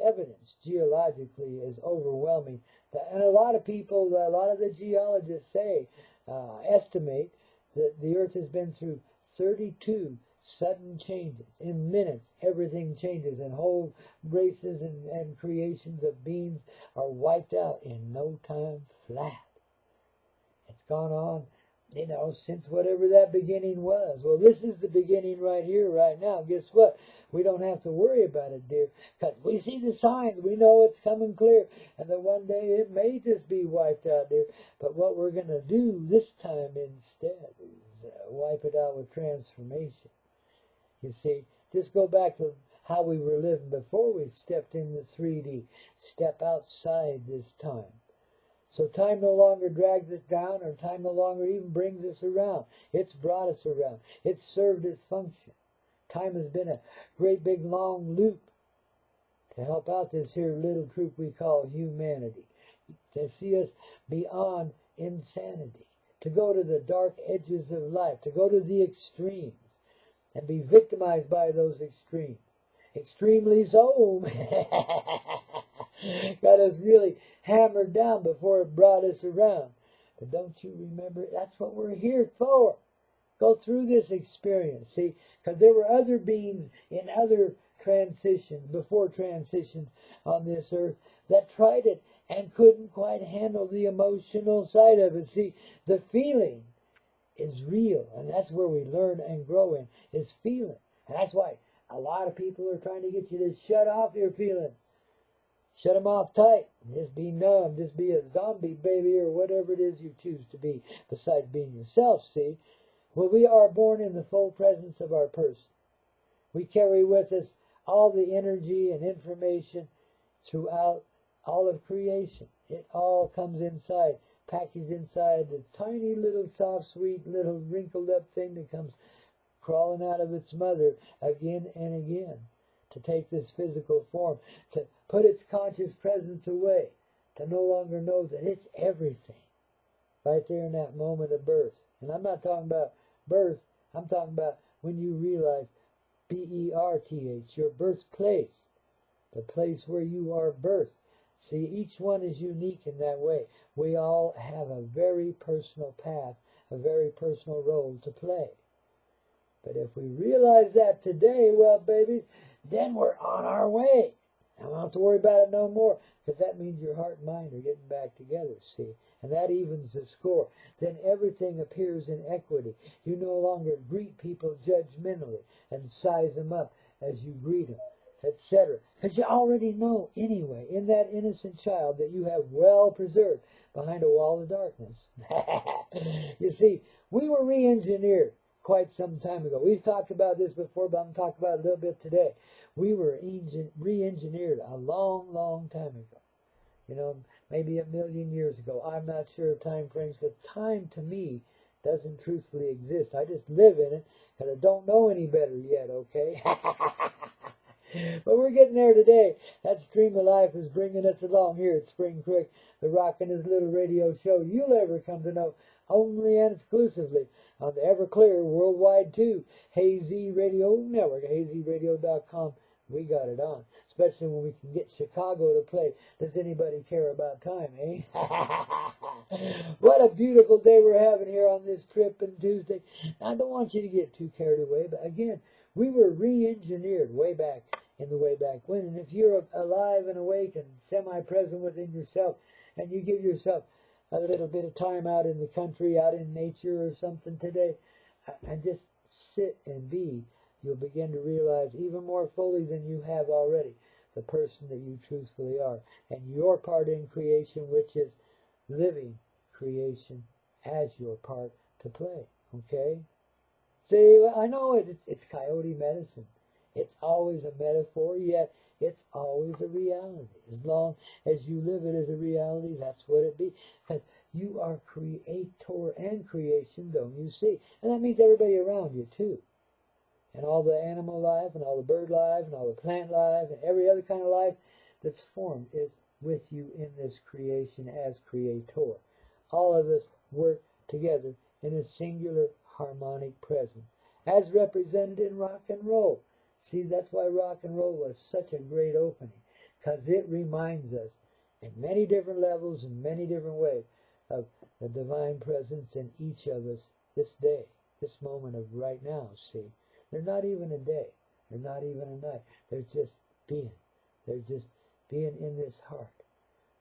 evidence geologically is overwhelming. And a lot of people, a lot of the geologists say, estimate that the Earth has been through 32 sudden changes. In minutes, everything changes, and whole races and creations of beings are wiped out in no time flat. It's gone on, since whatever that beginning was. Well, this is the beginning right here, right now. Guess what? We don't have to worry about it, dear, because we see the signs. We know it's coming clear, and that one day it may just be wiped out, dear. But what we're going to do this time instead is wipe it out with transformation. You see, just go back to how we were living before we stepped in the 3D. Step outside this time. So time no longer drags us down, or time no longer even brings us around. It's brought us around. It's served its function. Time has been a great big long loop to help out this here little troop we call humanity. To see us beyond insanity. To go to the dark edges of life. To go to the extremes. And be victimized by those extremes. Extremely so. Got us really hammered down before it brought us around. But don't you remember, that's what we're here for. Go through this experience, see, because there were other beings in other transitions, before transitions on this earth, that tried it and couldn't quite handle the emotional side of it. See, the feeling is real, and that's where we learn and grow in, is feeling. And that's why a lot of people are trying to get you to shut off your feelings. Shut them off tight. Just be numb. Just be a zombie, baby, or whatever it is you choose to be, besides being yourself, see. Well, we are born in the full presence of our person. We carry with us all the energy and information throughout all of creation. It all comes inside, packaged inside the tiny little soft, sweet, little wrinkled up thing that comes crawling out of its mother again and again to take this physical form, to put its conscious presence away, to no longer know that it's everything right there in that moment of birth. And I'm not talking about birth, I'm talking about when you realize B-E-R-T-H, your birthplace, the place where you are birthed. See, each one is unique in that way. We all have a very personal path, a very personal role to play. But if we realize that today, well, babies, then we're on our way. I don't have to worry about it no more, because that means your heart and mind are getting back together, see? And that evens the score. Then everything appears in equity. You no longer greet people judgmentally and size them up as you greet them, etc. Because you already know anyway, in that innocent child that you have well preserved behind a wall of darkness. You see, we were re-engineered quite some time ago. We've talked about this before, but I'm talking about it a little bit today. We were re-engineered a long, long time ago. Maybe 1 million years ago. I'm not sure of time frames, because time to me doesn't truthfully exist. I just live in it because I don't know any better yet, okay? But we're getting there today. That stream of life is bringing us along here at Spring CRICK, the rawkinest little radio show you'll ever come to know, only and exclusively on the Everclear Worldwide 2 Hazy Radio Network, hazyradio.com. We got it on, especially when we can get Chicago to play. Does anybody care about time, eh? What a beautiful day we're having here on this trip on Tuesday. I don't want you to get too carried away, but again, we were re-engineered way back when. And if you're alive and awake and semi-present within yourself, and you give yourself a little bit of time out in the country, out in nature or something today, and just sit and be, you'll begin to realize even more fully than you have already the person that you truthfully are, and your part in creation, which is living creation as your part to play, okay? See, I know it's coyote medicine. It's always a metaphor, yet it's always a reality. As long as you live it as a reality, that's what it be. Because you are creator and creation, don't you see? And that means everybody around you, too. And all the animal life, and all the bird life, and all the plant life, and every other kind of life that's formed is with you in this creation as creator. All of us work together in a singular harmonic presence, as represented in rock and roll. See, that's why rock and roll was such a great opening, because it reminds us in many different levels, in many different ways, of the divine presence in each of us this day, this moment of right now, see. They're not even a day. They're not even a night. They're just being. They're just being in this heart,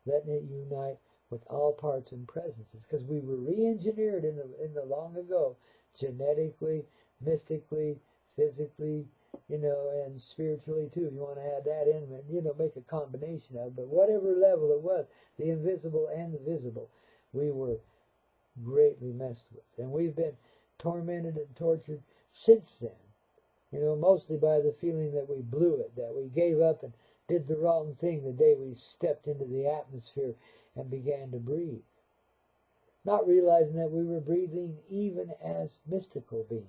letting it unite with all parts and presences, because we were re-engineered in the long ago, genetically, mystically, physically, and spiritually too. You want to add that in, and make a combination of it. But whatever level it was, the invisible and the visible, we were greatly messed with, and we've been tormented and tortured since then. Mostly by the feeling that we blew it, that we gave up and did the wrong thing the day we stepped into the atmosphere and began to breathe. Not realizing that we were breathing even as mystical beings,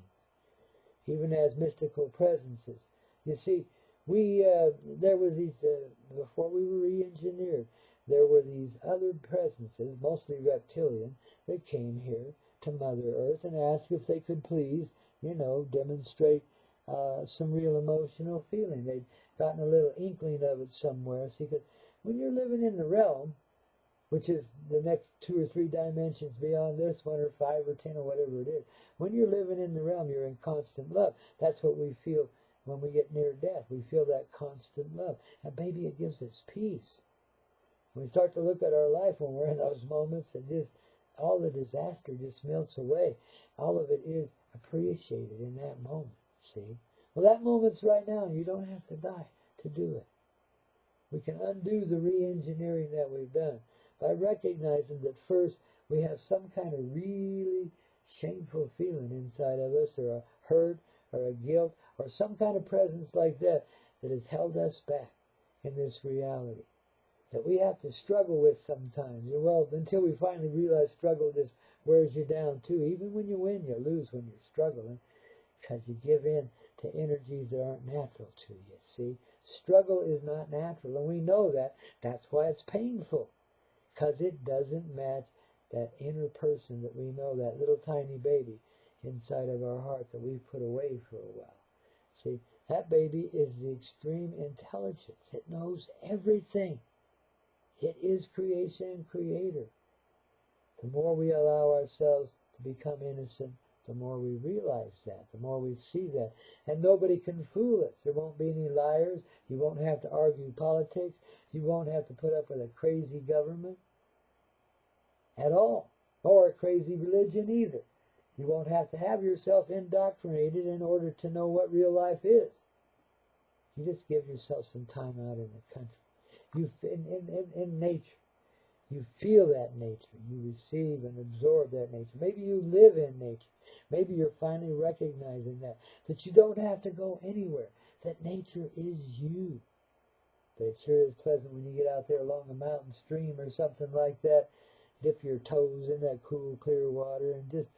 even as mystical presences. You see, there was these, before we were re-engineered, there were these other presences, mostly reptilian, that came here to Mother Earth and asked if they could please, demonstrate some real emotional feeling. They'd gotten a little inkling of it somewhere. See, because when you're living in the realm, which is the next 2 or 3 dimensions beyond this one, or 5 or 10 or whatever it is, when you're living in the realm, you're in constant love. That's what we feel when we get near death. We feel that constant love. And maybe it gives us peace. When we start to look at our life when we're in those moments, and just all the disaster just melts away. All of it is appreciated in that moment. See? Well, that moment's right now, and you don't have to die to do it. We can undo the re-engineering that we've done by recognizing that first we have some kind of really shameful feeling inside of us, or a hurt, or a guilt, or some kind of presence like that that has held us back in this reality, that we have to struggle with sometimes. Well, until we finally realize struggle just wears you down too. Even when you win, you lose when you're struggling, because you give in to energies that aren't natural to you, see? Struggle is not natural, and we know that. That's why it's painful, because it doesn't match that inner person that we know, that little tiny baby inside of our heart that we've put away for a while. See, that baby is the extreme intelligence. It knows everything. It is creation and creator. The more we allow ourselves to become innocent, the more we realize that, the more we see that. And nobody can fool us. There won't be any liars. You won't have to argue politics. You won't have to put up with a crazy government at all, or a crazy religion either. You won't have to have yourself indoctrinated in order to know what real life is. You just give yourself some time out in the country. In nature. You feel that nature. You receive and absorb that nature. Maybe you live in nature. Maybe you're finally recognizing that you don't have to go anywhere, that nature is you. But it sure is pleasant when you get out there along a mountain stream or something like that, dip your toes in that cool, clear water, and just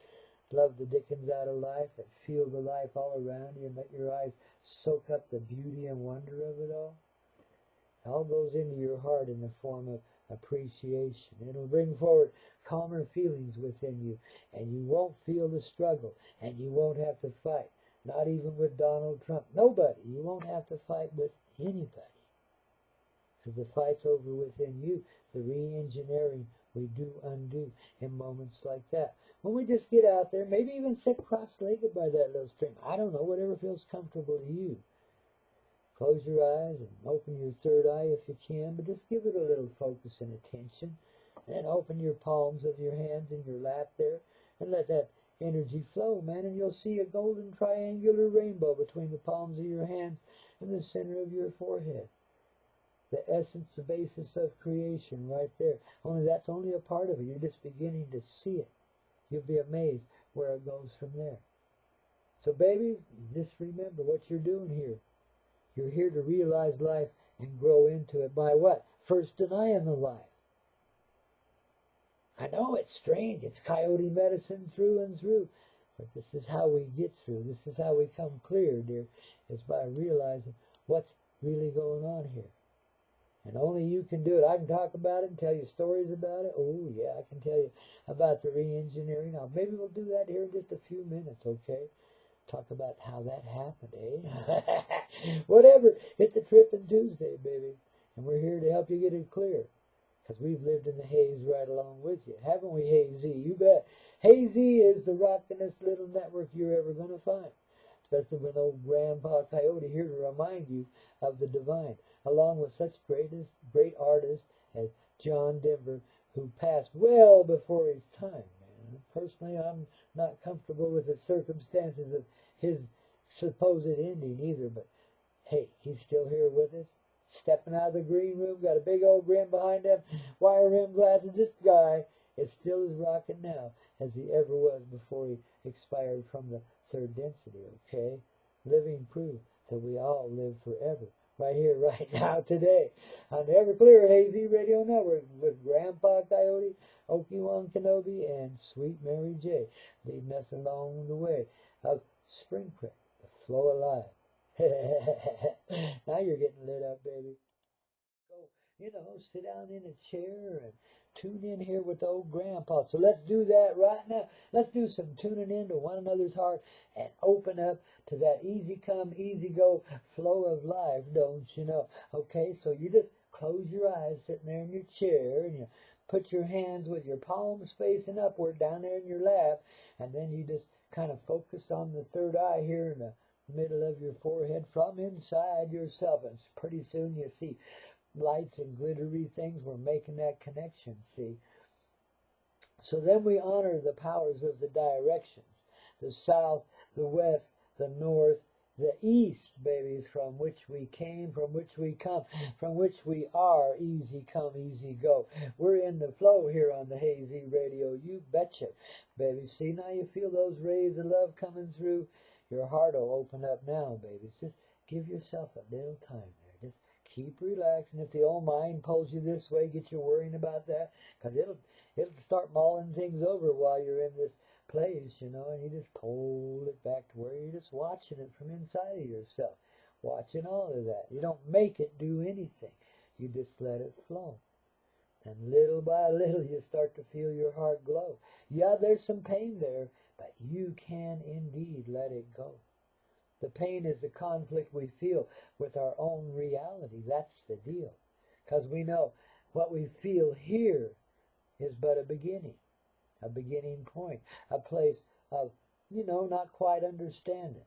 love the dickens out of life and feel the life all around you, and let your eyes soak up the beauty and wonder of it all. It all goes into your heart in the form of appreciation. It'll bring forward calmer feelings within you, and you won't feel the struggle, and you won't have to fight, not even with Donald Trump. Nobody. You won't have to fight with anybody, because the fight's over within you. The re-engineering we do undo in moments like that. When we just get out there, maybe even sit cross-legged by that little stream. I don't know, whatever feels comfortable to you. Close your eyes and open your third eye if you can, but just give it a little focus and attention. And then open your palms of your hands in your lap there, and let that energy flow, man, and you'll see a golden triangular rainbow between the palms of your hands and the center of your forehead. The essence, the basis of creation right there. Only that's only a part of it. You're just beginning to see it. You'll be amazed where it goes from there. So babies, just remember what you're doing here. You're here to realize life and grow into it by what? First denying the life. I know it's strange. It's coyote medicine through and through. But this is how we get through. This is how we come clear, dear, is by realizing what's really going on here. And only you can do it. I can talk about it and tell you stories about it. Oh, yeah, I can tell you about the re-engineering. Now, maybe we'll do that here in just a few minutes, okay? Talk about how that happened, eh? Whatever. It's a tripping Tuesday, baby. And we're here to help you get it clear. Because we've lived in the haze right along with you. Haven't we, Hazy? You bet. Hazy is the rockinest little network you're ever going to find. Especially when old Grandpa Coyote here to remind you of the divine. Along with such great artists as John Denver, who passed well before his time, man. Personally, I'm not comfortable with the circumstances of his supposed ending either. But, hey, he's still here with us. Stepping out of the green room, got a big old grin behind him, wire rim glasses. This guy is still as rocking now as he ever was before he expired from the third density, okay? Living proof that we all live forever, right here, right now, today, on the Everclear Hazy Radio Network with Grandpa Coyote, Obi-Wan Kenobi, and Sweet Mary J, leading us along the way of Spring CRICK, the flow alive. Now you're getting lit up, baby. Go, sit down in a chair and tune in here with old Grandpa. So let's do that right now. Let's do some tuning in to one another's heart and open up to that easy come, easy go flow of life, don't you know? Okay, so you just close your eyes sitting there in your chair and you put your hands with your palms facing upward down there in your lap, and then you just kind of focus on the third eye here in the middle of your forehead from inside yourself, and pretty soon you see lights and glittery things. We're making that connection, see? So then we honor the powers of the directions, the south, the west, the north, the east, babies, from which we came, from which we come, from which we are. Easy come, easy go. We're in the flow here on the Hazy Radio, you betcha, baby. See, now you feel those rays of love coming through. Your heart will open up now, babies. Just give yourself a little time there. Just keep relaxing. If the old mind pulls you this way, get you worrying about that, because it'll start mulling things over while you're in this place, and you just pull it back to where you're just watching it from inside of yourself, watching all of that. You don't make it do anything. You just let it flow. And little by little, you start to feel your heart glow. Yeah, there's some pain there, but you can indeed let it go. The pain is the conflict we feel with our own reality. That's the deal. Because we know what we feel here is but a beginning point, a place of, not quite understanding,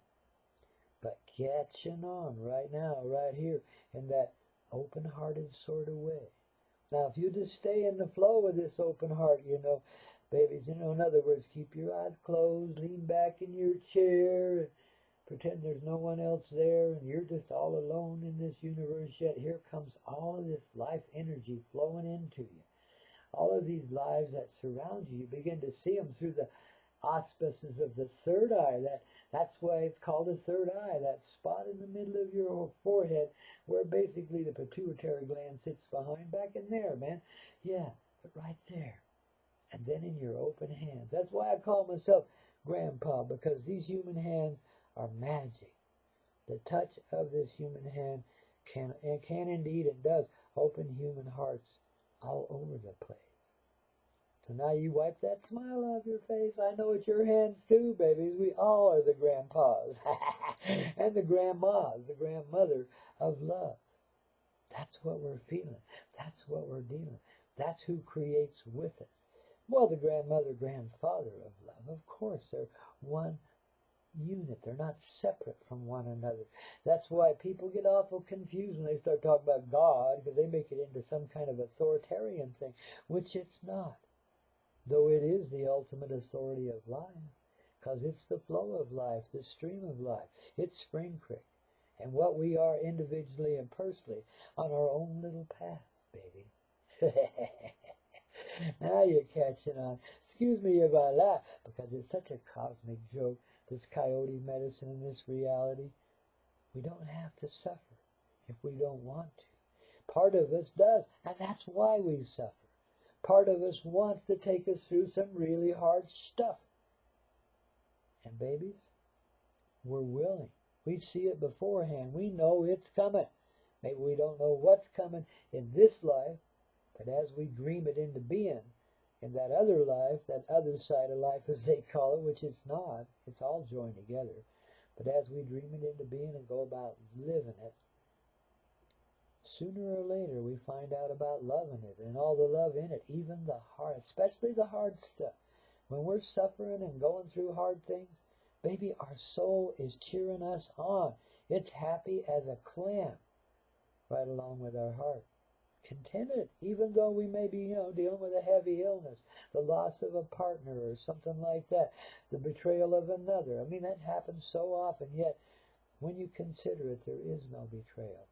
but catching on right now, right here, in that open-hearted sort of way. Now, if you just stay in the flow of this open heart, babies, in other words, keep your eyes closed, lean back in your chair, and pretend there's no one else there, and you're just all alone in this universe, yet here comes all of this life energy flowing into you. All of these lives that surround you, you begin to see them through the auspices of the third eye. That's why it's called a third eye, that spot in the middle of your forehead where basically the pituitary gland sits behind, back in there, man. Yeah, but right there. And then in your open hands. That's why I call myself Grandpa, because these human hands are magic. The touch of this human hand can indeed and does open human hearts all over the place. So now you wipe that smile off your face. I know it's your hands too, babies. We all are the grandpas and the grandmas, the grandmother of love. That's what we're feeling. That's what we're dealing. That's who creates with us. Well, the grandmother, grandfather of love, of course, they're one unit. They're not separate from one another. That's why people get awful confused when they start talking about God, because they make it into some kind of authoritarian thing, which it's not. Though it is the ultimate authority of life, because it's the flow of life, the stream of life. It's Spring CRICK, and what we are individually and personally on our own little path, babies. Now you're catching on. Excuse me if I laugh, because it's such a cosmic joke, this coyote medicine and this reality. We don't have to suffer if we don't want to. Part of us does, and that's why we suffer. Part of us wants to take us through some really hard stuff. And babies, we're willing. We see it beforehand. We know it's coming. Maybe we don't know what's coming in this life, but as we dream it into being, in that other life, that other side of life as they call it, which it's not, it's all joined together. But as we dream it into being and go about living it, sooner or later we find out about love in it and all the love in it, even the hard, especially the hard stuff. When we're suffering and going through hard things, baby, our soul is cheering us on. It's happy as a clam right along with our heart. Contented, even though we may be, dealing with a heavy illness, the loss of a partner or something like that, the betrayal of another. I mean, that happens so often, yet when you consider it, there is no betrayal.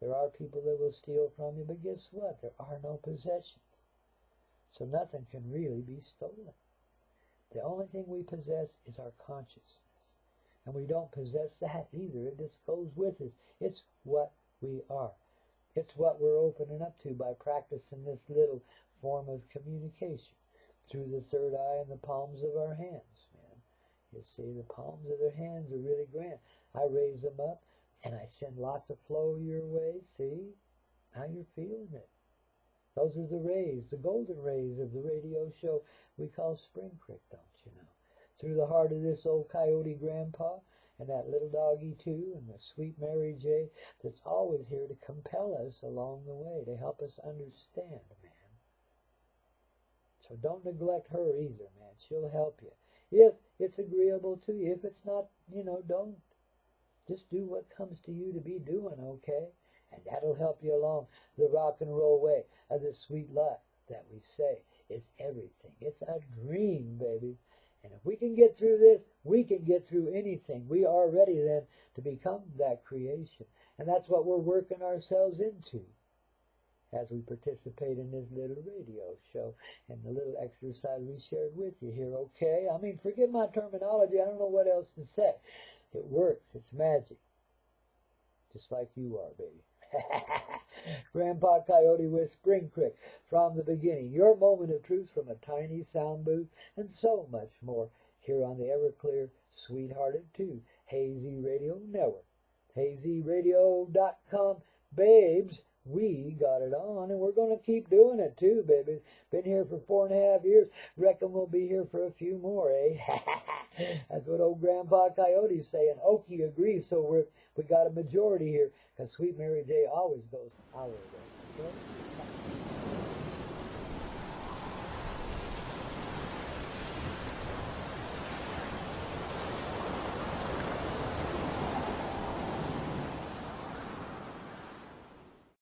There are people that will steal from you, but guess what? There are no possessions. So nothing can really be stolen. The only thing we possess is our consciousness. And we don't possess that either. It just goes with us. It's what we are. It's what we're opening up to by practicing this little form of communication through the third eye and the palms of our hands, man. You see, the palms of their hands are really grand. I raise them up and I send lots of flow your way. See? How you're feeling it. Those are the rays, the golden rays of the radio show we call Spring CRICK, don't you know? Through the heart of this old Coyote Grandpa, and that little doggy too, and the sweet Mary J. that's always here to compel us along the way, to help us understand, man. So don't neglect her either, man. She'll help you. If it's agreeable to you. If it's not, don't. Just do what comes to you to be doing, okay? And that'll help you along the rock and roll way of the sweet life that we say is everything. It's a dream, baby. And if we can get through this, we can get through anything. We are ready then to become that creation. And that's what we're working ourselves into as we participate in this little radio show and the little exercise we shared with you here, okay? I mean, forgive my terminology. I don't know what else to say. It works. It's magic. Just like you are, baby. Grandpa Coyote with Spring CRICK from the beginning. Your moment of truth from a tiny sound booth and so much more here on the Everclear, Sweethearted 2 Hazy Radio Network. HazyRadio.com, babes. We got it on, and we're going to keep doing it too, baby. Been here for 4.5 years. Reckon we'll be here for a few more, eh? That's what old Grandpa Coyote's saying. Okie agrees, so we got a majority here, because Sweet Mary J always goes our way. Okay?